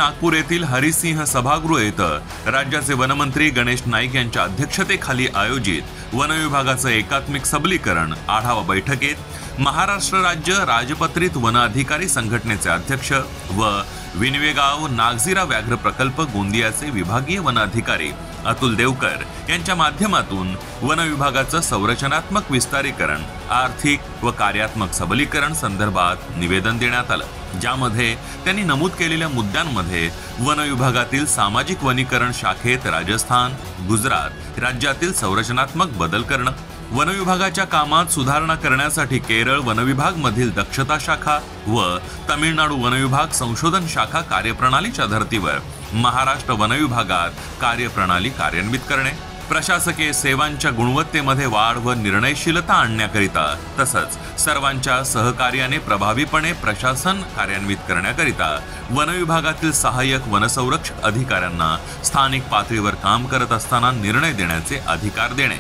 नागपूर येथील हरिसिंह सभागृह येथे राज्याचे वनमंत्री गणेश नाईक यांच्या अध्यक्षतेखाली आयोजित वन विभागाचं एकात्मिक सबलीकरण आढावा बैठकीत महाराष्ट्र राज्य राजपत्रित वन अधिकारी संघटनेचे अध्यक्ष व विनवेगाव नागझिरा व्याघ्र प्रकल्प गोंदियाचे विभागीय वन अधिकारी अतुल देवकर यांच्या माध्यमातून वन विभागाचं संरचनात्मक विस्तारीकरण, आर्थिक व कार्यात्मक सबलीकरण संदर्भात निवेदन देण्यात आलं, ज्यामध्ये त्यांनी नमूद केलेल्या मुद्द्यांमध्ये वन विभागातील सामाजिक वनीकरण शाखेत राजस्थान, गुजरात राज्यातील संरचनात्मक बदल करणं, वन विभागाच्या कामात सुधारणा करण्यासाठी केरळ वन विभाग मधील दक्षता शाखा व तमिळनाडू वन विभाग संशोधन शाखा कार्यप्रणालीच्या धर्तीवर महाराष्ट्र वन विभागात कार्यप्रणाली कार्यान्वित करणे, प्रशासकीय सेवांच्या गुणवत्तेमध्ये वाढ व निर्णयशीलता आणण्याकरिता तसंच सर्वांच्या सहकार्याने प्रभावीपणे प्रशासन कार्यान्वित करण्याकरिता वन विभागातील सहाय्यक वनसंरक्षक अधिकाऱ्यांना स्थानिक पातळीवर काम करत असताना निर्णय देण्याचे अधिकार देणे,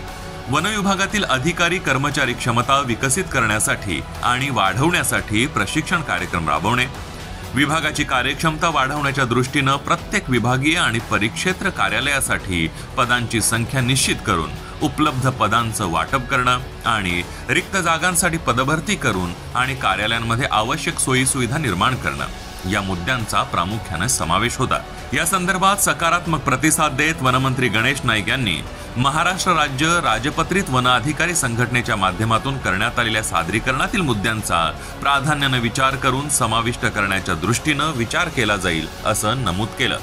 वन विभागातील अधिकारी कर्मचारी क्षमता विकसित करण्यासाठी आणि वाढवण्यासाठी प्रशिक्षण कार्यक्रम राबवणे, विभागाची कार्यक्षमता वाढवण्याच्या दृष्टीने प्रत्येक विभागीय आणि परिक्षेत्र कार्यालयासाठी पदांची संख्या निश्चित करून उपलब्ध पदांचं वाटप करणं आणि रिक्त जागांसाठी पदभरती करून आणि कार्यालयांमध्ये आवश्यक सोयी सुविधा निर्माण करणं या मुद्द्यांचा प्रामुख्याने समावेश होता। या संदर्भात सकारात्मक प्रतिसाद देत वनमंत्री गणेश नाईक यांनी महाराष्ट्र राज्य राजपत्रित वन अधिकारी संघटनेच्या माध्यमातून करण्यात आलेल्या सादरीकरणातील मुद्द्यांचा प्राधान्याने विचार करून समाविष्ट करण्याच्या दृष्टीने विचार केला जाईल असं नमूद केलं।